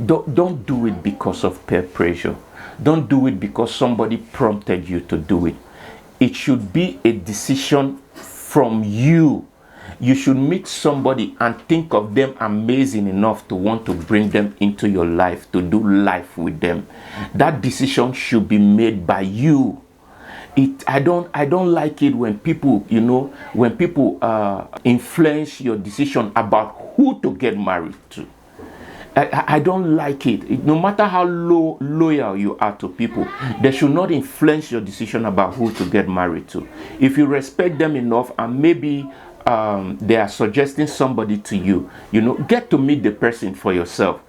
Don't do it because of peer pressure. Don't do it because somebody prompted you to do it. It should be a decision from you. You should meet somebody and think of them amazing enough to want to bring them into your life, to do life with them. That decision should be made by you. I don't like it when people, influence your decision about who to get married to. I don't like it. No matter how loyal you are to people, they should not influence your decision about who to get married to. If you respect them enough, and maybe they are suggesting somebody to you, get to meet the person for yourself.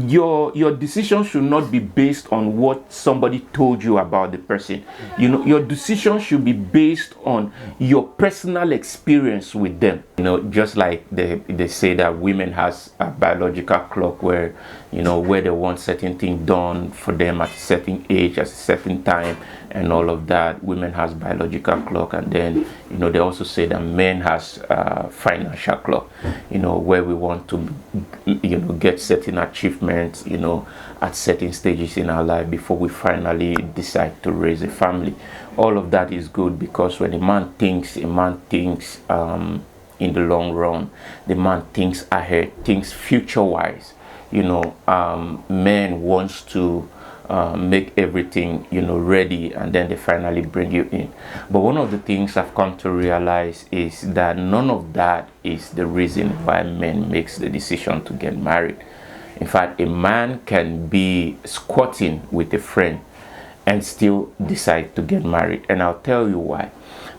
Your decision should not be based on what somebody told you about the person. Your decision should be based on your personal experience with them. Just like they say that women has a biological clock where where they want certain things done for them at a certain age, at a certain time, and all of that. Women has biological clock, and then they also say that men has financial clock, where we want to get certain achievements at certain stages in our life before we finally decide to raise a family. All of that is good, because when a man thinks in the long run. The man thinks ahead, thinks future wise. Man wants to make everything ready, and then they finally bring you in. But one of the things I've come to realize is that none of that is the reason why men makes the decision to get married. In fact, a man can be squatting with a friend and still decide to get married, and I'll tell you why.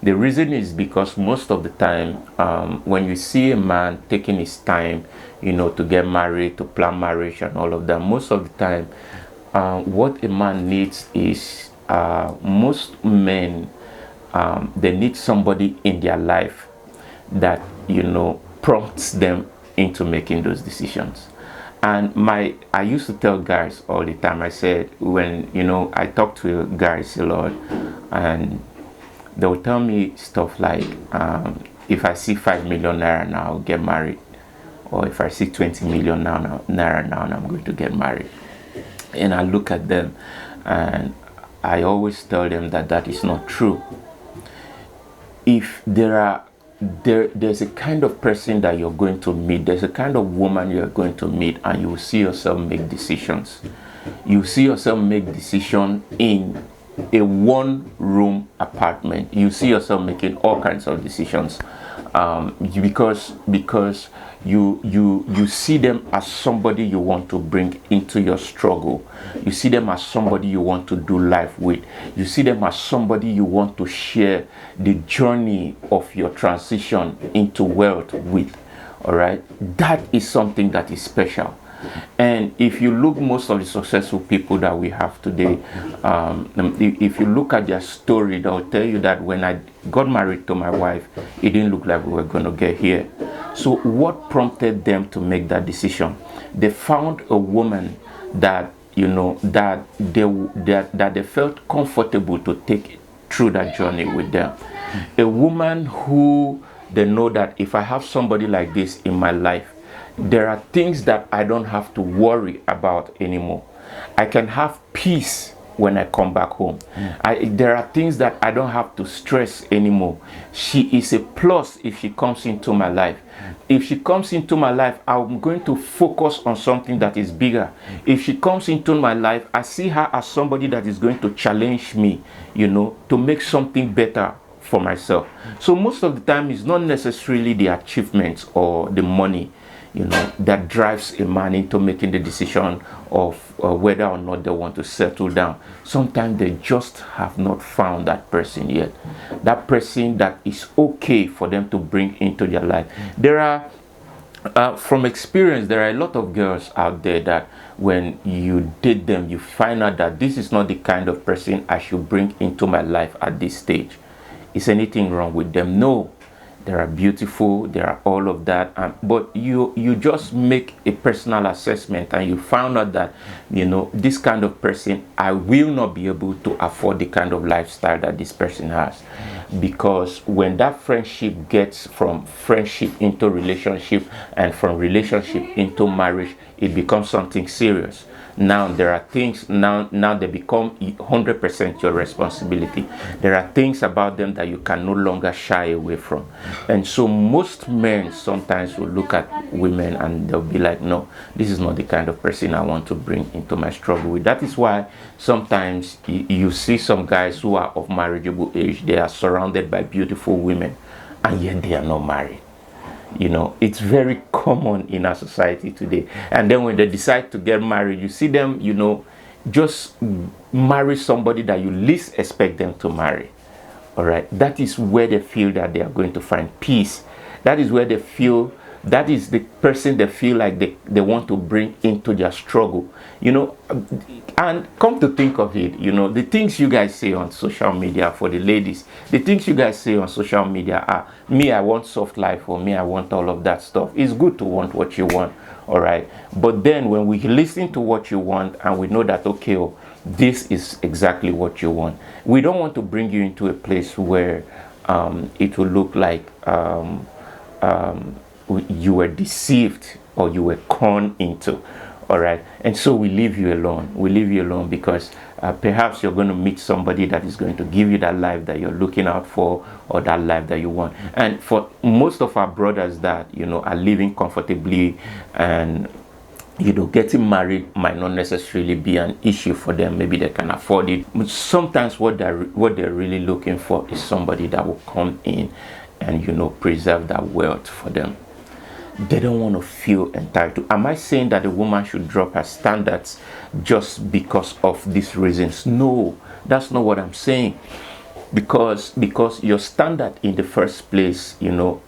The reason is because most of the time, when you see a man taking his time to get married, to plan marriage and all of that, most of the time what a man needs is, most men, they need somebody in their life that prompts them into making those decisions. And I used to tell guys all the time, I said, when I talk to guys a lot, and they will tell me stuff like, if I see 5 million naira now, I'll get married. Or if I see 20 million naira now, I'm going to get married. And I look at them, and I always tell them that is not true. If there's a kind of person that you're going to meet, there's a kind of woman you're going to meet, and you will see yourself make decisions. You see yourself make decisions in a one-room apartment. You see yourself making all kinds of decisions, because you see them as somebody you want to bring into your struggle. You see them as somebody you want to do life with. You see them as somebody you want to share the journey of your transition into wealth with. All right, that is something that is special. And if you look, most of the successful people that we have today, if you look at their story, they'll tell you that when I got married to my wife, it didn't look like we were going to get here. So what prompted them to make that decision? They found a woman that that they felt comfortable to take through that journey with them. A woman who they know that if I have somebody like this in my life, there are things that I don't have to worry about anymore. I can have peace when I come back home. There are things that I don't have to stress anymore. She is a plus if she comes into my life. If she comes into my life, I'm going to focus on something that is bigger. If she comes into my life, I see her as somebody that is going to challenge me, to make something better for myself. So most of the time, it's not necessarily the achievements or the money that drives a man into making the decision of whether or not they want to settle down. Sometimes they just have not found that person yet. That person that is okay for them to bring into their life. There are, from experience, there are a lot of girls out there that when you date them, you find out that this is not the kind of person I should bring into my life at this stage. Is anything wrong with them? No. They are beautiful, they are all of that, but you just make a personal assessment and you found out that, you know, this kind of person, I will not be able to afford the kind of lifestyle that this person has. Because when that friendship gets from friendship into relationship, and from relationship into marriage, it becomes something serious. Now there are things, now they become 100% your responsibility. There are things about them that you can no longer shy away from. And so most men sometimes will look at women and they'll be like, no, this is not the kind of person I want to bring into my struggle with. That is why sometimes you see some guys who are of marriageable age, they are surrounded by beautiful women, and yet they are not married. You know, it's very common in our society today. And then when they decide to get married, you see them, you know, just marry somebody that you least expect them to marry. All right, that is where they feel that they are going to find peace. That is where they feel, that is the person they feel like they want to bring into their struggle, you know. And come to think of it, you know, the things you guys say on social media, for the ladies, the things you guys say on social media are, me, I want soft life, or me, I want all of that stuff. It's good to want what you want, all right, but then when we listen to what you want and we know that, okay, oh, this is exactly what you want, we don't want to bring you into a place where it will look like you were deceived or you were conned into. All right, and so we leave you alone. We leave you alone because perhaps you're going to meet somebody that is going to give you that life that you're looking out for, or that life that you want. And for most of our brothers that, you know, are living comfortably, and you know, getting married might not necessarily be an issue for them. Maybe they can afford it. But sometimes what they're really looking for is somebody that will come in and, you know, preserve that wealth for them. They don't want to feel entitled. Am I saying that a woman should drop her standards just because of these reasons? No, that's not what I'm saying. Because your standard in the first place, you know,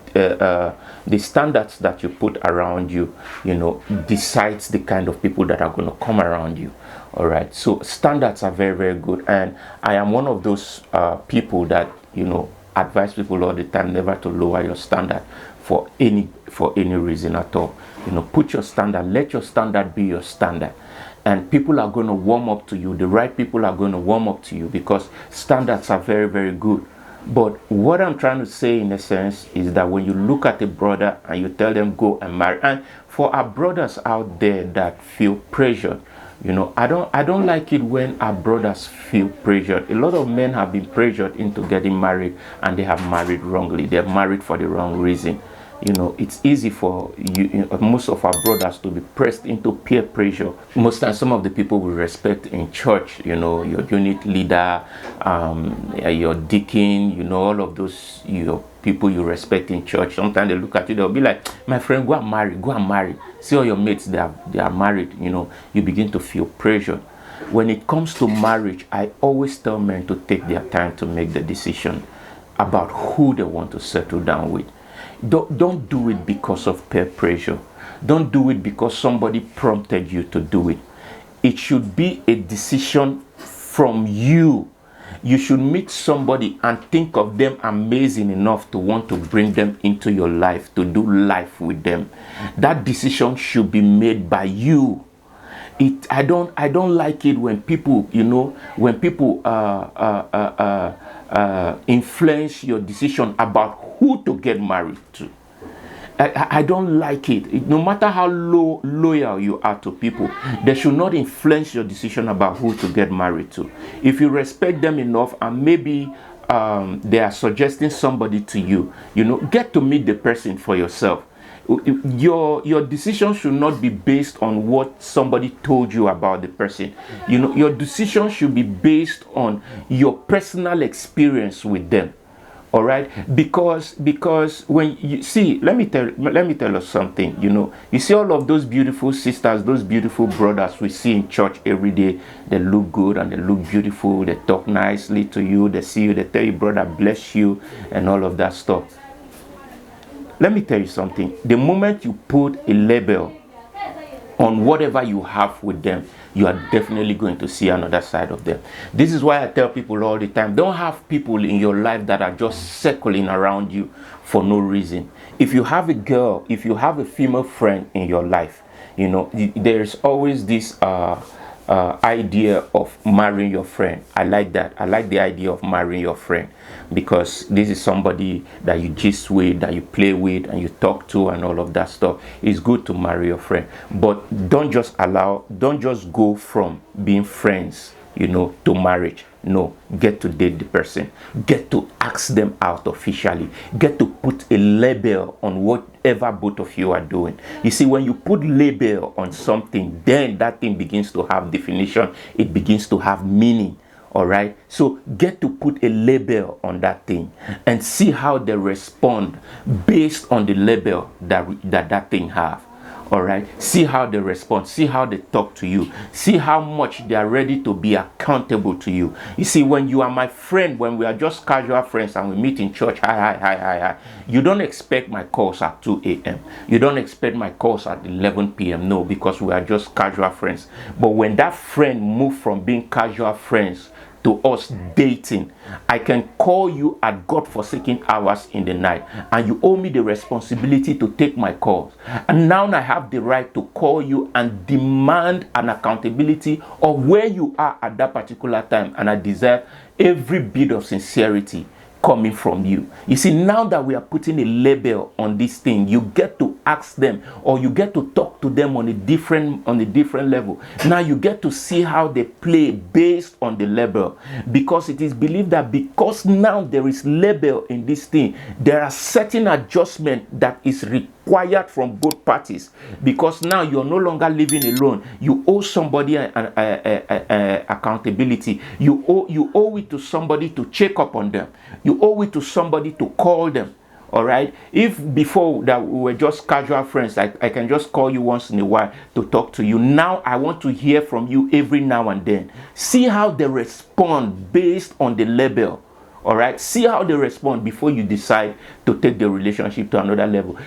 the standards that you put around you, you know, decides the kind of people that are going to come around you. All right, so standards are very, very good, and I am one of those people that, you know, advise people all the time never to lower your standard for any reason at all. You know, put your standard, let your standard be your standard, and people are going to warm up to you. The right people are going to warm up to you because standards are very, very good. But what I'm trying to say in a sense is that when you look at a brother and you tell them go and marry, and for our brothers out there that feel pressured, you know, I don't like it when our brothers feel pressured. A lot of men have been pressured into getting married, and they have married wrongly. They're married for the wrong reason. You know, it's easy for most of our brothers to be pressed into peer pressure. Most times, some of the people we respect in church, you know, your unit leader, your deacon, you know, all of those people you respect in church. Sometimes they look at you, they'll be like, my friend, go and marry. See all your mates, they are married. You know, you begin to feel pressure. When it comes to marriage, I always tell men to take their time to make the decision about who they want to settle down with. Don't do it because of peer pressure. Don't do it because somebody prompted you to do it. It should be a decision from you. You should meet somebody and think of them amazing enough to want to bring them into your life, to do life with them. That decision should be made by you. I don't like it when people, you know, when people influence your decision about who to get married to. I don't like it. No matter how loyal you are to people, they should not influence your decision about who to get married to. If you respect them enough, and maybe they are suggesting somebody to you, you know, get to meet the person for yourself. Your decision should not be based on what somebody told you about the person. You know, your decision should be based on your personal experience with them. All right, because when you see, let me tell you something. You know, you see all of those beautiful sisters, those beautiful brothers we see in church every day. They look good and they look beautiful. They talk nicely to you. They see you. They tell you, brother, bless you, and all of that stuff. Let me tell you something. The moment you put a label on whatever you have with them, you are definitely going to see another side of them. This is why I tell people all the time, don't have people in your life that are just circling around you for no reason. If you have a girl, if you have a female friend in your life, there's always this idea of marrying your friend. I like that. I like the idea of marrying your friend, because this is somebody that you gist with, that you play with, and you talk to, and all of that stuff. It's good to marry your friend, but don't just go from being friends, to marriage. No, get to date the person, get to ask them out officially, get to put a label on whatever both of you are doing. You see, when you put label on something, then that thing begins to have definition, it begins to have meaning. All right, so get to put a label on that thing and see how they respond based on the label that thing have. All right, see how they respond, see how they talk to you, see how much they are ready to be accountable to you. You see, when you are my friend, when we are just casual friends and we meet in church, hi, you don't expect my calls at 2 a.m. You don't expect my calls at 11 p.m. No, because we are just casual friends. But when that friend moves from being casual friends to us dating, I can call you at God-forsaken hours in the night, and you owe me the responsibility to take my calls. And now I have the right to call you and demand an accountability of where you are at that particular time, and I deserve every bit of sincerity coming from you. You see, now that we are putting a label on this thing, you get to ask them, or you get to talk to them on a different level. Now you get to see how they play based on the label, because it is believed that because now there is label in this thing, there are certain adjustments that is required from both parties, because now you're no longer living alone. You owe somebody accountability. You owe it to somebody to check up on them. You owe it to somebody to call them. All right, if before that we were just casual friends, I can just call you once in a while to talk to you. Now I want to hear from you every now and then. See how they respond based on the label. All right, see how they respond before you decide to take the relationship to another level.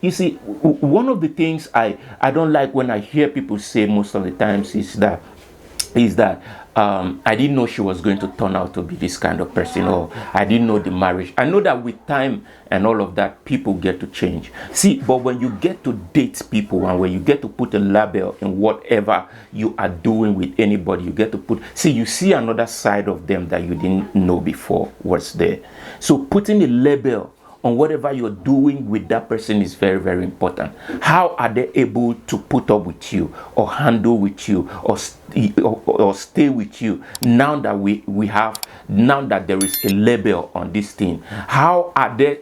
You see, one of the things I don't like when I hear people say most of the times is that I didn't know she was going to turn out to be this kind of person, or I didn't know the marriage. I know that with time and all of that, people get to change. See, but when you get to date people, and when you get to put a label in whatever you are doing with anybody, you get to you see another side of them that you didn't know before was there. So putting a label on whatever you're doing with that person is very, very important. How are they able to put up with you, or handle with you, or stay with you now that now that there is a label on this thing? How are they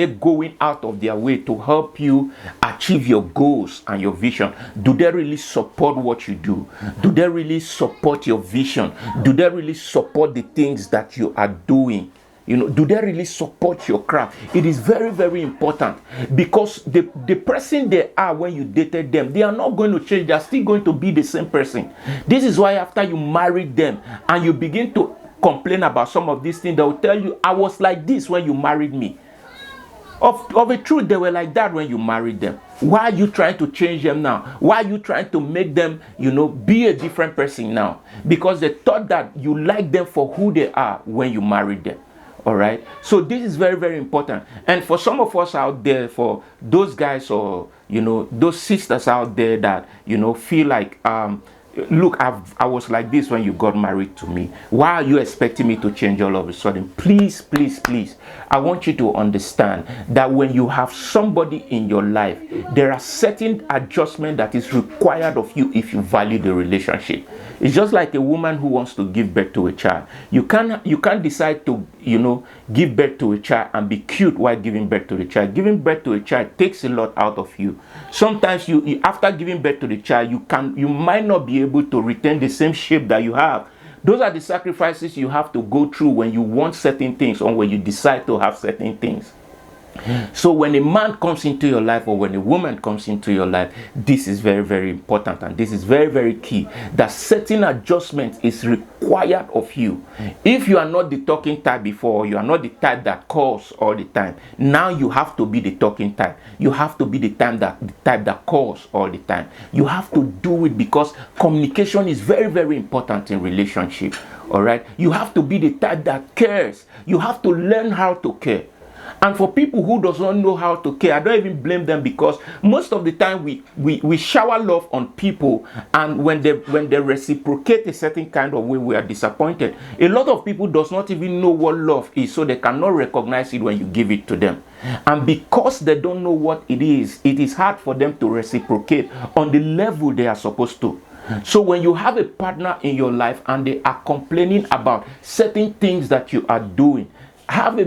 going out of their way to help you achieve your goals and your vision? Do they really support what you do? Do they really support your vision? Do they really support the things that you are doing? Do they really support your craft? It is very, very important, because the person they are when you dated them, they are not going to change. They are still going to be the same person. This is why after you marry them and you begin to complain about some of these things, they will tell you, I was like this when you married me. Of a truth, they were like that when you married them. Why are you trying to change them now? Why are you trying to make them, be a different person now? Because they thought that you like them for who they are when you married them. All right, so this is very, very important. And for some of us out there, for those guys, or those sisters out there that feel like look, I was like this when you got married to me. Why are you expecting me to change all of a sudden? Please, please, please, I want you to understand that when you have somebody in your life, there are certain adjustments that is required of you if you value the relationship. It's just like a woman who wants to give birth to a child. You can't decide to give birth to a child and be cute while giving birth to the child. Giving birth to a child takes a lot out of you. Sometimes you after giving birth to the child, you might not be able to retain the same shape that you have. Those are the sacrifices you have to go through when you want certain things, or when you decide to have certain things. So when a man comes into your life, or when a woman comes into your life, this is very, very important, and this is very, very key, that certain adjustment is required of you. If you are not the talking type before, you are not the type that calls all the time, now you have to be the talking type. You have to be the type that calls all the time. You have to do it, because communication is very, very important in relationship. All right, you have to be the type that cares. You have to learn how to care. And for people who does not know how to care, I don't even blame them, because most of the time we shower love on people, and when they reciprocate a certain kind of way, we are disappointed. A lot of people does not even know what love is, so they cannot recognize it when you give it to them. And because they don't know what it is hard for them to reciprocate on the level they are supposed to. So when you have a partner in your life and they are complaining about certain things that you are doing,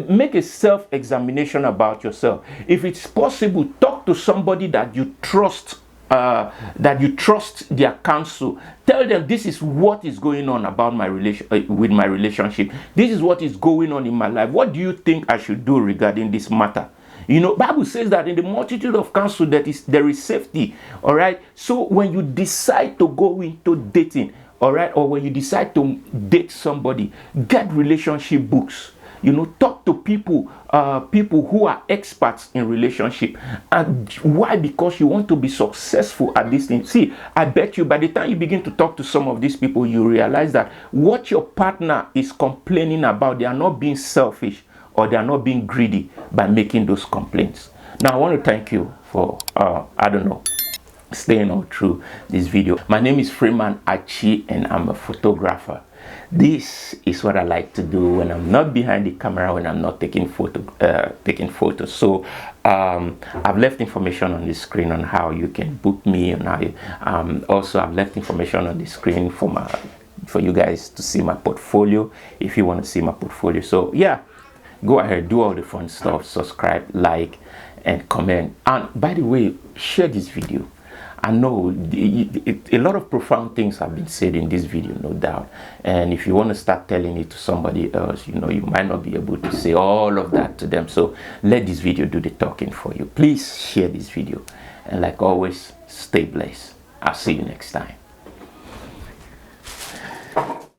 make a self-examination about yourself. If it's possible, talk to somebody that you trust, their counsel. Tell them, this is what is going on about my with my relationship. This is what is going on in my life. What do you think I should do regarding this matter? You know, Bible says that in the multitude of counsel there is safety. All right. So when you decide to go into dating, all right, or when you decide to date somebody, get relationship books. You know, talk to people who are experts in relationship. And why? Because you want to be successful at this thing. See, I bet you by the time you begin to talk to some of these people, you realize that what your partner is complaining about, they are not being selfish, or they are not being greedy by making those complaints. Now, I want to thank you for, staying all through this video. My name is Freeman Achi, and I'm a photographer. This is what I like to do when I'm not behind the camera, when I'm not taking photos. So I've left information on the screen on how you can book me, and also I've left information on the screen for you guys to see my portfolio if you want to see my portfolio. So yeah, go ahead, do all the fun stuff, subscribe, like, and comment. And by the way, share this video. I know a lot of profound things have been said in this video, no doubt. And if you want to start telling it to somebody else, you know, you might not be able to say all of that to them. So let this video do the talking for you. Please share this video. And like always, stay blessed. I'll see you next time.